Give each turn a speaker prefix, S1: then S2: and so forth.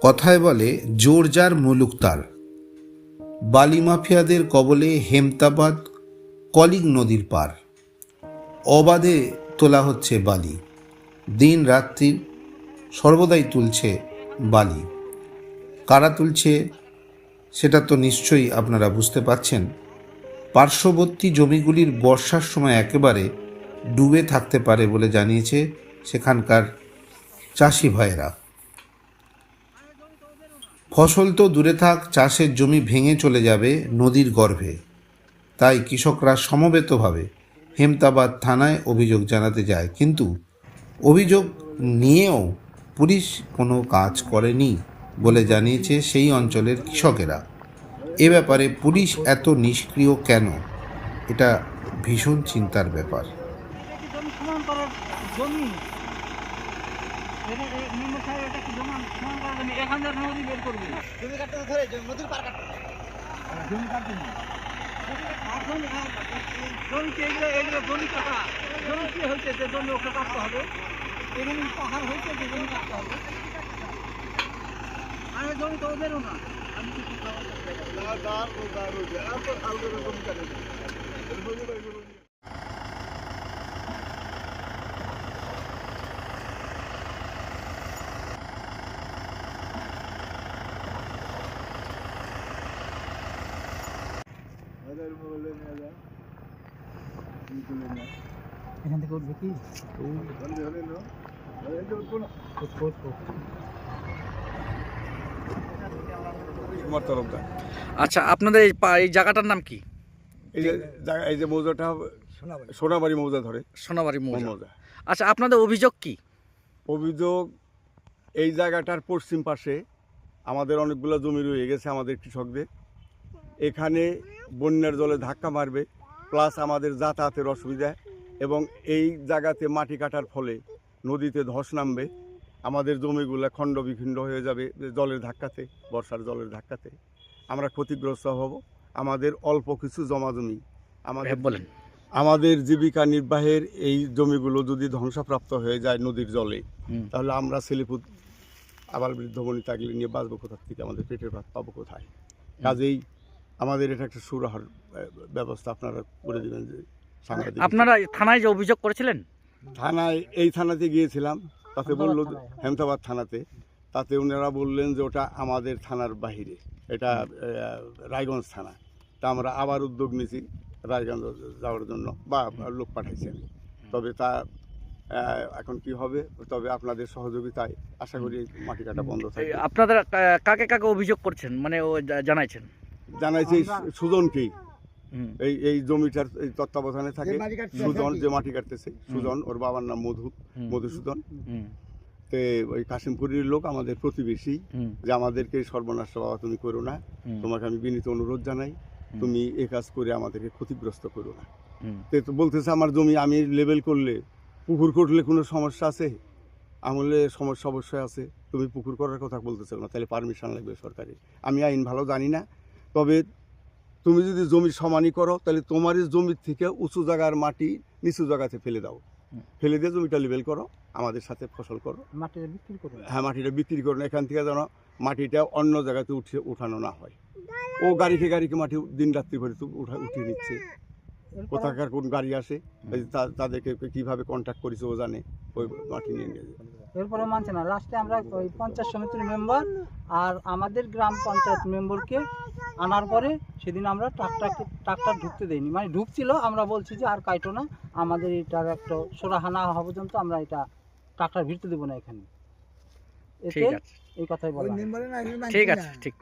S1: কথায় বলে জোর যার মুলুক তার। বালি মাফিয়াদের কবলে হেমতাবাদ কলিং নদীর পার। অবাধে তোলা হচ্ছে বালি, দিন রাত্রি সর্বদাই তুলছে বালি। কারা তুলছে সেটা তো নিশ্চয়ই আপনারা বুঝতে পারছেন। পার্শ্ববর্তী জমিগুলির বর্ষার সময় একেবারে ডুবে থাকতে পারে বলে জানিয়েছে সেখানকার চাষি ভাইয়েরা। ফসল তো দূরে থাক, চাষের জমি ভেঙে চলে যাবে নদীর গর্ভে। তাই কৃষকরা সমবেতভাবে হেমতাবাদ থানায় অভিযোগ জানাতে যায়, কিন্তু অভিযোগ নিয়েও পুলিশ কোনো কাজ করেনি বলে জানিয়েছে সেই অঞ্চলের কৃষকেরা। এ ব্যাপারে পুলিশ এত নিষ্ক্রিয় কেন, এটা ভীষণ চিন্তার ব্যাপার।
S2: এখান থেকে উঠবে কি?
S3: আচ্ছা, আপনাদের এই জায়গাটার নাম কি?
S4: এই যে মৌজাটা সোনাবাড়ি মৌজা ধরে,
S3: সোনাবাড়ি মৌজা।
S4: মৌজা।
S3: আচ্ছা, আপনাদের অভিযোগ কি?
S4: অভিযোগ, এই জায়গাটার পশ্চিম পাশে আমাদের অনেকগুলো জমি রয়ে গেছে আমাদের কৃষকদের। এখানে বন্যার জলে ধাক্কা মারবে, প্লাস আমাদের যাতায়াতের অসুবিধা, এবং এই জায়গাতে মাটি কাটার ফলে নদীতে ধস নামবে, আমাদের জমিগুলো খণ্ড বিখণ্ড হয়ে যাবে জলের ধাক্কাতে, বর্ষার জলের ধাক্কাতে আমরা ক্ষতিগ্রস্ত হব। আমাদের অল্প কিছু জমা জমি, আমাদের জীবিকা নির্বাহের এই জমিগুলো যদি ধ্বংসপ্রাপ্ত হয়ে যায় নদীর জলে, তাহলে আমরা ছেলেপুত আবার বৃদ্ধ বনিতা থাকলে নিয়ে বাঁচবো কোথার থেকে, আমাদের পেটের ভাত পাবো কোথায়? কাজেই আমাদের এটা একটা সুরাহার ব্যবস্থা আপনারা করে দেবেন। যে
S3: আপনারা থানায় যে অভিযোগ করেছিলেন?
S4: থানায়, এই থানাতে গিয়েছিলাম, তাতে বললো হেমতাবাদ থানাতে, তাতে ওনারা বললেন যে ওটা আমাদের থানার বাহিরে, এটা রায়গঞ্জ থানা। তা আমরা আবার উদ্যোগ নিয়েছি রায়গঞ্জ যাওয়ার জন্য, বা লোক পাঠাইছি আমি। তবে তা এখন কি হবে, তবে আপনাদের সহযোগিতায় আশা করি মাটি কাটা বন্ধ থাকবে।
S3: আপনারা কাকে কাকে অভিযোগ করছেন, মানে ও জানাইছেন?
S4: জানাইছি সুজনকেই, এই জমিটার এই তত্ত্বাবধানে থাকে সুজন, যে মাটি কাটতেছে সুজন, ওর বাবার নাম মধুসূদন। তে ওই কাশিমপুরের লোক, আমাদের প্রতিবেশী, যে আমাদেরকে সর্বনাশ বাবা তুমি করো না, তোমাকে আমি বিনীত অনুরোধ জানাই, তুমি এ কাজ করে আমাদেরকে ক্ষতিগ্রস্ত করো না। তো বলতেছে আমার জমি আমি লেবেল করলে, পুকুর করলে কোনো সমস্যা আছে? আমলে সমস্যা অবশ্যই আছে, তুমি পুকুর করার কথা বলতেছো না, তাহলে পারমিশন লাগবে সরকারি। আমি আইন ভালো জানি না, তবে তুমি যদি জমি সমানই করো, তাহলে তোমারই জমির থেকে উঁচু জায়গার মাটি নিচু জায়গাতে ফেলে দাও, ফেলে দিয়ে জমিটা লেবেল করো, আমাদের সাথে ফসল করো, মাটিটা বিক্রি করো। হ্যাঁ, মাটিটা বিক্রি করো না, এখান থেকে যেন মাটিটা অন্য জায়গাতে উঠানো না হয়। ও গাড়িকে মাটি দিন রাত্রি করে উঠিয়ে নিচ্ছে, কোথাকার কোন গাড়ি আসে, তাদেরকে কিভাবে কন্ট্যাক্ট করেছে ও জানে, ওই মাটি নিয়ে নিয়ে যায়।
S2: এরপরে মানছে না, লাস্টে আমরা ওই পঞ্চায়েত সমিতির মেম্বার আর আমাদের গ্রাম পঞ্চায়েত মেম্বারকে আনার পরে সেদিন আমরা ট্রাক্টর ঢুকতে দেইনি, মানে ঢুকছিল, আমরা বলছি যে আর কাইটো না, আমাদের এটার একটা সোরাহানা হওয়া পর্যন্ত আমরা এটা ট্রাক্টর ভিড়তে দেবো না এখানে। এতে এই কথাই বলা।
S3: ঠিক আছে, ঠিক।